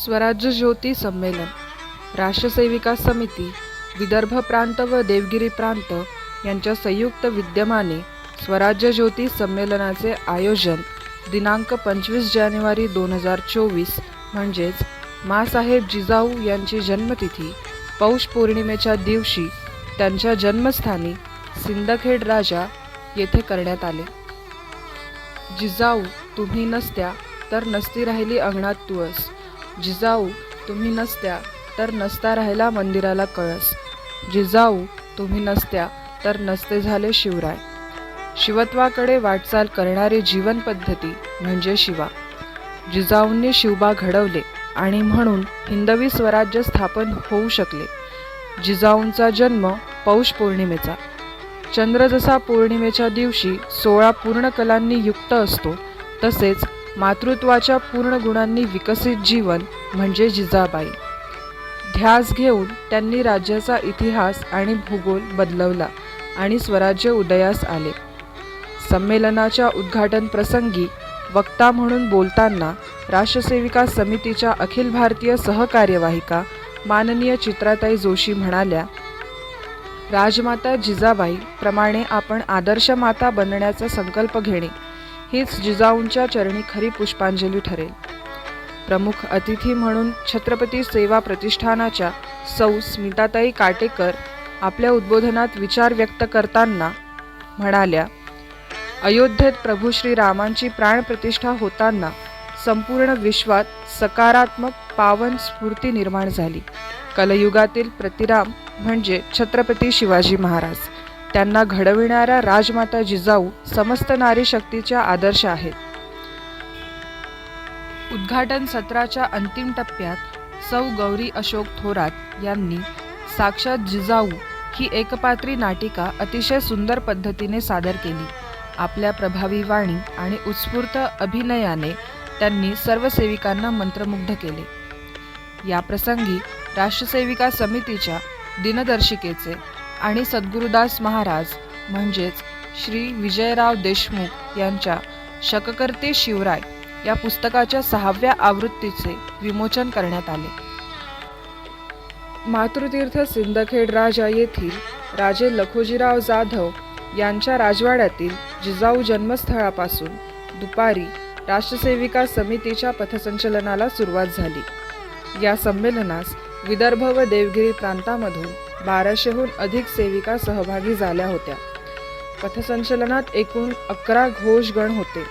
स्वराज्य ज्योती संमेलन, राष्ट्रसेविका समिती, विदर्भ प्रांत व देवगिरी प्रांत यांच्या संयुक्त विद्यमाने स्वराज्य ज्योती संमेलनाचे आयोजन दिनांक 25 जानेवारी 2024 म्हणजेच माँसाहेब जिजाऊ यांची जन्मतिथी पौष पौर्णिमेच्या दिवशी त्यांच्या जन्मस्थानी सिंदखेड राजा येथे करण्यात आले. जिजाऊ तुम्ही नसत्या तर नसती राहिली अंगणात तुळस, जिजाऊ तुम्ही नसत्या तर नसता राहिला मंदिराला कळस, जिजाऊ तुम्ही नसत्या तर नसते झाले शिवराय. शिवत्वाकडे वाटचाल करणारी जीवन पद्धती म्हणजे शिवा. जिजाऊंनी शिवबा घडवले आणि म्हणून हिंदवी स्वराज्य स्थापन होऊ शकले. जिजाऊंचा जन्म पौष पौर्णिमेचा. चंद्र जसा पौर्णिमेच्या दिवशी 16 पूर्ण कलांनी युक्त असतो, तसेच मातृत्वाच्या पूर्ण गुणांनी विकसित जीवन म्हणजे जिजाबाई. ध्यास घेऊन त्यांनी राज्याचा इतिहास आणि भूगोल बदलवला आणि स्वराज्य उदयास आले. संमेलनाच्या उद्घाटन प्रसंगी वक्ता म्हणून बोलताना राष्ट्रसेविका समितीच्या अखिल भारतीय सहकार्यवाहिका माननीय चित्राताई जोशी म्हणाल्या, राजमाता जिजाबाई प्रमाणे आपण आदर्श माता बनण्याचा संकल्प घेणे हीच जिजाऊंच्या चरणी खरी पुष्पांजली ठरेल. प्रमुख अतिथी म्हणून छत्रपती सेवा प्रतिष्ठानाच्या सौ स्मिताताई काटेकर आपल्या उद्बोधनात विचार व्यक्त करताना म्हणाल्या, अयोध्येत प्रभू श्रीरामांची प्राणप्रतिष्ठा होताना संपूर्ण विश्वात सकारात्मक पावन स्फूर्ती निर्माण झाली. कलयुगातील प्रतिराम म्हणजे छत्रपती शिवाजी महाराज. त्यांना घडविणाऱ्या राजमाता जिजाऊ समस्त नारी शक्तीच्या आदर्श आहेत. उद्घाटन सत्राच्या अंतिम टप्प्यात सौ गौरी अशोक थोरात यांनी साक्षात जिजाऊ ही एकपात्री नाटिका अतिशय सुंदर पद्धतीने सादर केली. आपल्या प्रभावी वाणी आणि उत्स्फूर्त अभिनयाने त्यांनी सर्व सेविकांना मंत्रमुग्ध केले. या प्रसंगी राष्ट्रसेविका समितीच्या दिनदर्शिकेचे आणि सद्गुरुदास महाराज म्हणजेच श्री विजयराव देशमुख यांच्या शककर्ते शिवराय या पुस्तकाच्या 6व्या आवृत्तीचे विमोचन करण्यात आले. मातृतीर्थ सिंदखेड राजा येथील राजे लखोजीराव जाधव यांच्या राजवाड्यातील जिजाऊ जन्मस्थळापासून दुपारी राष्ट्रसेविका समितीच्या पथसंचलनाला सुरुवात झाली. या संमेलनास विदर्भ व देवगिरी प्रांतामधून 1200हून अधिक सेविका सहभागी झाल्या होत्या. पथसंचलनात एकूण 11 घोषगण होते,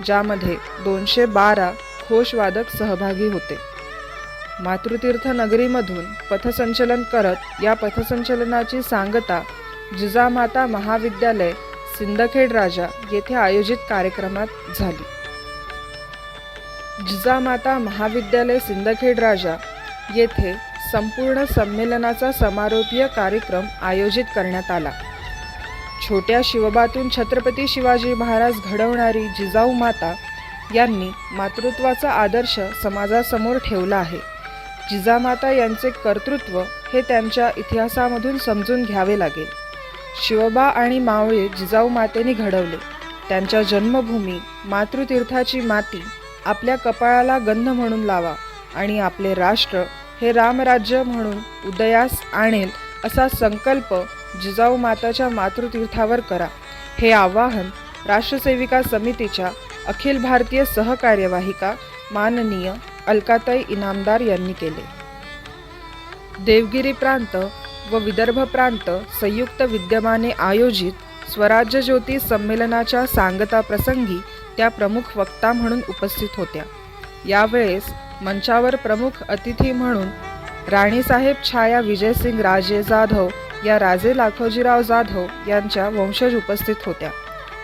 ज्यामध्ये 212 घोषवादक सहभागी होते. मातृतीर्थ नगरीमधून पथसंचलन करत या पथसंचलनाची सांगता जिजामाता महाविद्यालय सिंदखेड राजा येथे आयोजित कार्यक्रमात झाली. जिजामाता महाविद्यालय सिंदखेड राजा येथे संपूर्ण संमेलनाचा समारोपीय कार्यक्रम आयोजित करण्यात आला. छोट्या शिवबातून छत्रपती शिवाजी महाराज घडवणारी जिजाऊ माता यांनी मातृत्वाचा आदर्श समाजासमोर ठेवला आहे. जिजामाता यांचे कर्तृत्व हे त्यांच्या इतिहासामधून समजून घ्यावे लागेल. शिवबा आणि मावळे जिजाऊ मातेने घडवले. त्यांच्या जन्मभूमी मातृतीर्थाची माती आपल्या कपाळाला गंध म्हणून लावा आणि आपले राष्ट्र हे रामराज्य म्हणून उदयास आणेल असा संकल्प जिजाऊ माताच्या मातृतीर्थावर करा, हे आवाहन राष्ट्रसेविका समितीच्या अखिल भारतीय सहकार्यवाहिका माननीय अलकाताई इनामदार यांनी केले. देवगिरी प्रांत व विदर्भ प्रांत संयुक्त विद्यमाने आयोजित स्वराज्य ज्योती संमेलनाच्या सांगता प्रसंगी त्या प्रमुख वक्ता म्हणून उपस्थित होत्या. यावेळेस मंचावर प्रमुख अतिथी म्हणून राणीसाहेब छाया विजयसिंग राजे जाधव या राजे लाखोजीराव जाधव यांच्या वंशज उपस्थित होत्या.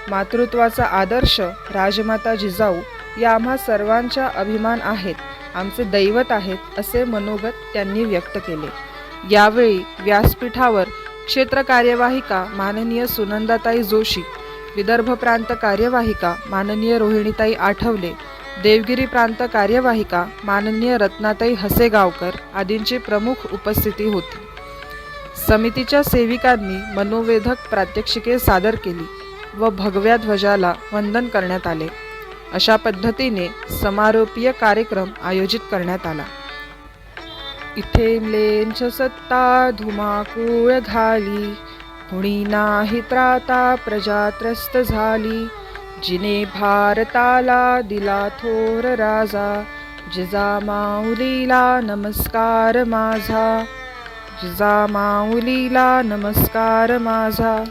मातृत्वाचा आदर्श राजमाता जिजाऊ या आम्हा सर्वांच्या अभिमान आहेत, आमचे दैवत आहेत असे मनोगत त्यांनी व्यक्त केले. यावेळी व्यासपीठावर क्षेत्र कार्यवाहिका माननीय सुनंदाताई जोशी, विदर्भ प्रांत कार्यवाहिका माननीय रोहिणीताई आठवले, देवगिरी प्रांत कार्यवाहिका माननीय रत्नाताई हसेगावकर आदींची प्रमुख उपस्थिती होती. समितीच्या सेविकांनी मनोवेधक प्रात्यक्षिके सादर केली व भगव्या ध्वजाला वंदन करण्यात आले. अशा पद्धतीने समारोपीय कार्यक्रम आयोजित करण्यात आला. इथे म्लेंछ सत्ता धुमाकूळ घाली, कुणी नाही त्राता प्रजा त्रस्त झाली. जिने भारताला दिला थोर राजा, जिजामाऊलीला नमस्कार माझा, जिजामाऊलीला नमस्कार माझा.